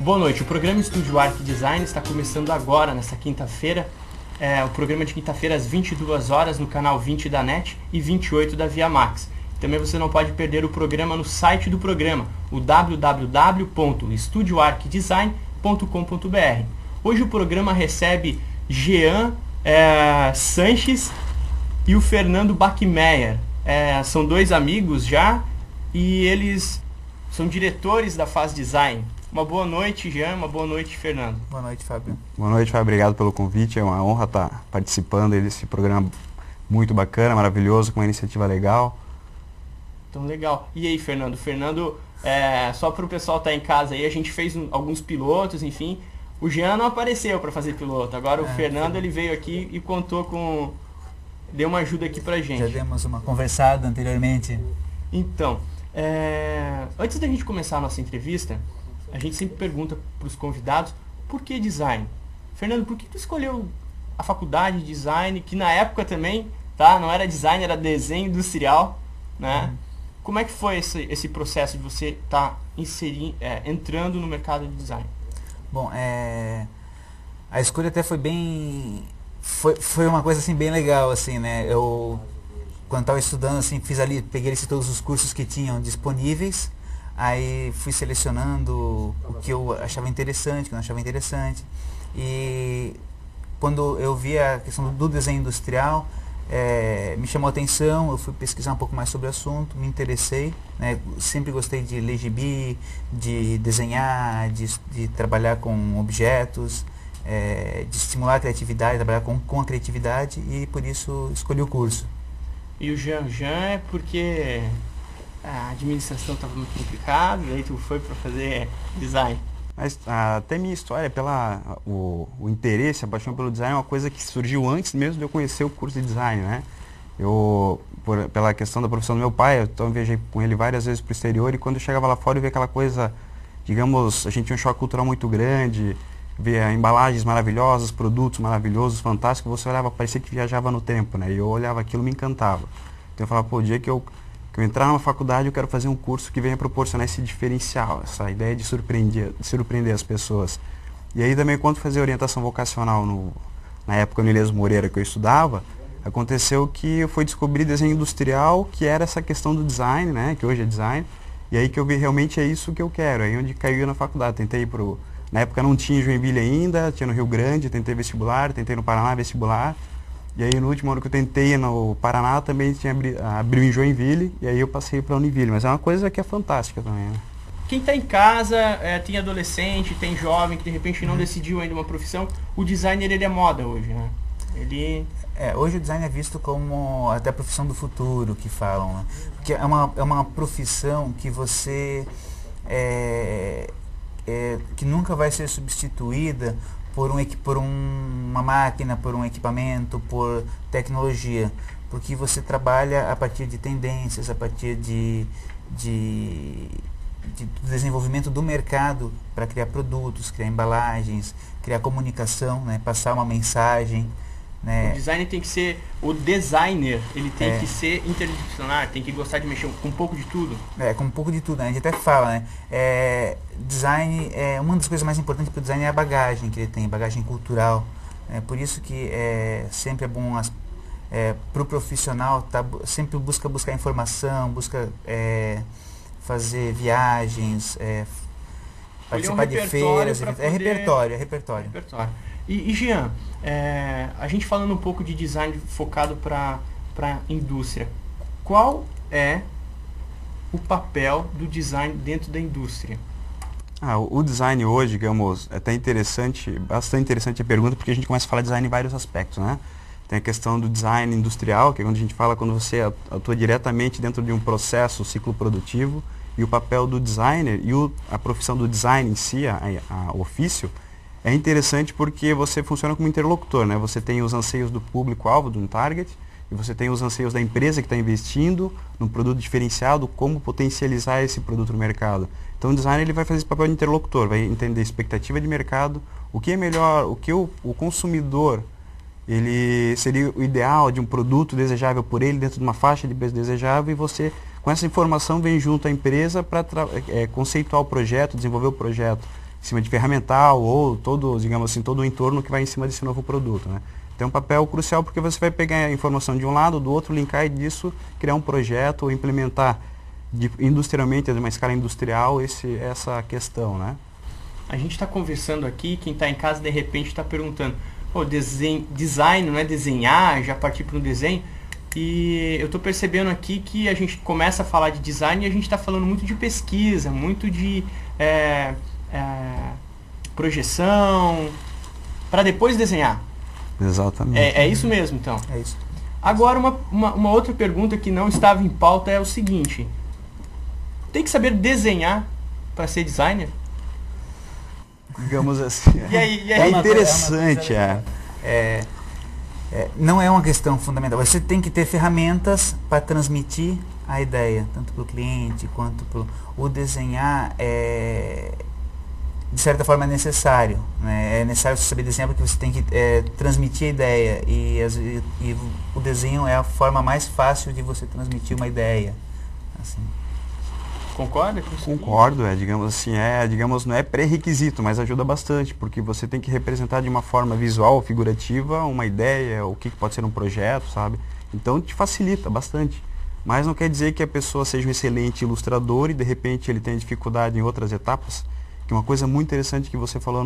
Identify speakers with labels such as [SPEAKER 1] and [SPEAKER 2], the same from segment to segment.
[SPEAKER 1] Boa noite, o programa Estúdio Arc Design está começando agora, nesta quinta-feira. O programa de quinta-feira às 22 horas no canal 20 da NET e 28 da Via Max. Também você não pode perder o programa no site do programa, o www.estudioarcdesign.com.br. Hoje o programa recebe Jean Sanches e o Fernando Bachmeier. São dois amigos já e eles são diretores da Faz Design. Uma boa noite, Jean. Uma boa noite, Fernando.
[SPEAKER 2] Boa noite, Fábio.
[SPEAKER 3] Boa noite, Fábio. Obrigado pelo convite. É uma honra estar participando desse programa muito bacana, maravilhoso, com uma iniciativa legal.
[SPEAKER 1] Então, legal. E aí, Fernando? Fernando, só para o pessoal estar em casa aí, a gente fez alguns pilotos, enfim. O Jean não apareceu para fazer piloto. Agora o Fernando, ele veio aqui e deu uma ajuda aqui pra gente.
[SPEAKER 2] Já demos uma conversada anteriormente.
[SPEAKER 1] Então, antes da gente começar a nossa entrevista, a gente sempre pergunta para os convidados, por que design? Fernando, por que tu escolheu a faculdade de design, que na época também, não era design, era desenho industrial, né? Como é que foi esse processo de você estar entrando no mercado de design?
[SPEAKER 2] Bom, a escolha até foi foi uma coisa assim bem legal, assim, né? Eu, quando estava estudando, assim, peguei todos os cursos que tinham disponíveis. Aí fui selecionando o que eu achava interessante, o que eu não achava interessante. E quando eu vi a questão do desenho industrial, me chamou a atenção, eu fui pesquisar um pouco mais sobre o assunto, me interessei, né? Sempre gostei de ler gibi, de desenhar, de trabalhar com objetos, de estimular a criatividade, trabalhar com a criatividade, e por isso escolhi o curso.
[SPEAKER 1] E o Jean é porque a administração estava muito complicada, e aí tu foi para fazer design.
[SPEAKER 3] Mas até minha história, o interesse, a paixão pelo design é uma coisa que surgiu antes mesmo de eu conhecer o curso de design, né? Pela questão da profissão do meu pai, eu viajei com ele várias vezes para o exterior, e quando eu chegava lá fora eu via aquela coisa, digamos, a gente tinha um choque cultural muito grande, via embalagens maravilhosas, produtos maravilhosos, fantásticos, você olhava, parecia que viajava no tempo, né? E eu olhava aquilo, me encantava. Então eu falava, o dia que eu entrar numa faculdade, eu quero fazer um curso que venha proporcionar esse diferencial, essa ideia de surpreender as pessoas. E aí também, quando fazia orientação vocacional na época no Ilhéus Moreira que eu estudava, aconteceu que eu fui descobrir desenho industrial, que era essa questão do design, né, que hoje é design, e aí que eu vi realmente é isso que eu quero, aí onde caiu na faculdade. Tentei na época não tinha em Joinville ainda, tinha no Rio Grande, tentei vestibular, tentei no Paraná vestibular. E aí no último ano que eu tentei no Paraná também abriu em Joinville, e aí eu passei para a Univille, mas é uma coisa que é fantástica também, né?
[SPEAKER 1] Quem está em casa, tem adolescente, tem jovem que de repente não decidiu ainda uma profissão, o designer ele é moda hoje, né?
[SPEAKER 2] Hoje o design é visto como até a profissão do futuro, que falam, né? Porque é uma profissão que você que nunca vai ser substituída por uma máquina, por um equipamento, por tecnologia, porque você trabalha a partir de tendências, a partir do desenvolvimento do mercado para criar produtos, criar embalagens, criar comunicação, né, passar uma mensagem, né.
[SPEAKER 1] O designer tem que ser, o designer, ele tem que ser interdisciplinar, tem que gostar de mexer com um pouco de tudo.
[SPEAKER 2] Com um pouco de tudo, né? A gente até fala, né? Design, uma das coisas mais importantes para o design é a bagagem que ele tem, bagagem cultural. Por isso que sempre é bom para o profissional, sempre buscar informação, busca fazer viagens, participar de feiras. Repertório.
[SPEAKER 1] E Jean, a gente falando um pouco de design focado para a indústria, qual é o papel do design dentro da indústria?
[SPEAKER 3] O design hoje, digamos, é até bastante interessante a pergunta, porque a gente começa a falar de design em vários aspectos, né? Tem a questão do design industrial, que é quando a gente fala quando você atua diretamente dentro de um processo, ciclo produtivo, e o papel do designer e a profissão do design em si, o ofício, é interessante porque você funciona como interlocutor, né? Você tem os anseios do público-alvo, do target, e você tem os anseios da empresa que está investindo num produto diferenciado, como potencializar esse produto no mercado. Então o designer ele vai fazer esse papel de interlocutor, vai entender a expectativa de mercado, o que é melhor, o que o consumidor ele seria o ideal de um produto desejável por ele dentro de uma faixa de preço desejável, e você com essa informação vem junto à empresa para conceituar o projeto, desenvolver o projeto. em cima de ferramental ou todo, digamos assim, todo o entorno que vai em cima desse novo produto, né? Tem um papel crucial porque você vai pegar a informação de um lado, do outro, linkar e disso criar um projeto ou implementar industrialmente, de uma escala industrial, essa questão, né?
[SPEAKER 1] A gente está conversando aqui, quem está em casa de repente está perguntando, design não é desenhar, já partir para um desenho, e eu estou percebendo aqui que a gente começa a falar de design e a gente está falando muito de pesquisa, muito de projeção, para depois desenhar.
[SPEAKER 3] Exatamente.
[SPEAKER 1] É isso mesmo, então.
[SPEAKER 2] É isso.
[SPEAKER 1] Agora, uma outra pergunta que não estava em pauta é o seguinte: tem que saber desenhar para ser designer?
[SPEAKER 3] Digamos assim.
[SPEAKER 1] E aí?
[SPEAKER 3] É interessante,
[SPEAKER 2] não é uma questão fundamental. Você tem que ter ferramentas para transmitir a ideia, tanto para o cliente quanto para o desenhar. De certa forma é necessário, né? É necessário você saber desenhar porque você tem que transmitir a ideia e o desenho é a forma mais fácil de você transmitir uma ideia. Assim.
[SPEAKER 1] Concorda com isso?
[SPEAKER 3] Concordo, digamos assim, não é pré-requisito, mas ajuda bastante, porque você tem que representar de uma forma visual ou figurativa uma ideia, o que pode ser um projeto, sabe? Então te facilita bastante. Mas não quer dizer que a pessoa seja um excelente ilustrador e de repente ele tenha dificuldade em outras etapas. Que uma coisa muito interessante que você falou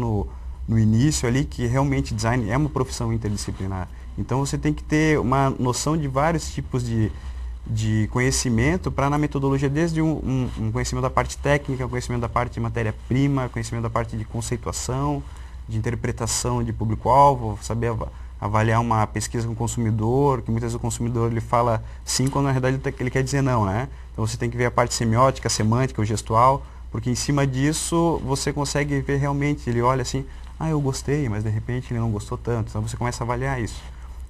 [SPEAKER 3] no início ali, que realmente design é uma profissão interdisciplinar. Então você tem que ter uma noção de vários tipos de conhecimento para na metodologia, desde um conhecimento da parte técnica, conhecimento da parte de matéria-prima, conhecimento da parte de conceituação, de interpretação de público-alvo, saber avaliar uma pesquisa com o consumidor, que muitas vezes o consumidor ele fala sim quando na realidade ele quer dizer não, né? Então você tem que ver a parte semiótica, semântica, o gestual, porque em cima disso você consegue ver realmente, ele olha assim, eu gostei, mas de repente ele não gostou tanto, então você começa a avaliar isso.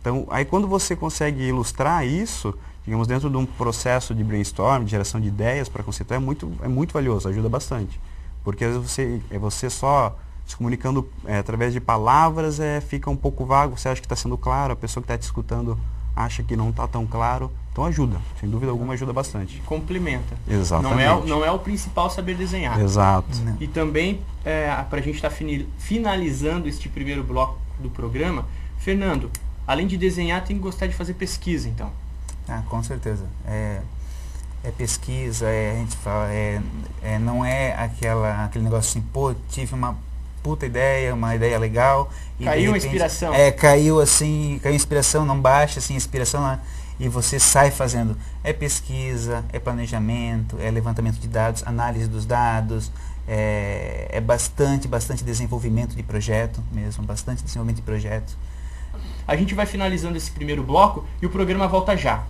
[SPEAKER 3] Então, aí quando você consegue ilustrar isso, digamos, dentro de um processo de brainstorm, de geração de ideias para conceituar, é muito valioso, ajuda bastante. Porque às vezes você só se comunicando através de palavras, fica um pouco vago, você acha que está sendo claro, a pessoa que está te escutando acha que não está tão claro. Então ajuda, sem dúvida alguma ajuda bastante.
[SPEAKER 1] Complementa.
[SPEAKER 3] Exatamente.
[SPEAKER 1] Não é o principal saber desenhar.
[SPEAKER 3] Exato.
[SPEAKER 1] Não. E também, para a gente estar finalizando este primeiro bloco do programa, Fernando, além de desenhar, tem que gostar de fazer pesquisa, então.
[SPEAKER 2] Com certeza. É pesquisa, a gente fala, não é aquele negócio assim, tive uma puta ideia, uma ideia legal. E
[SPEAKER 1] caiu
[SPEAKER 2] a
[SPEAKER 1] inspiração.
[SPEAKER 2] Caiu inspiração, não baixa assim, inspiração e você sai fazendo. É pesquisa, é planejamento, é levantamento de dados, análise dos dados, é bastante desenvolvimento de projeto mesmo, bastante desenvolvimento de projeto.
[SPEAKER 1] A gente vai finalizando esse primeiro bloco e o programa volta já.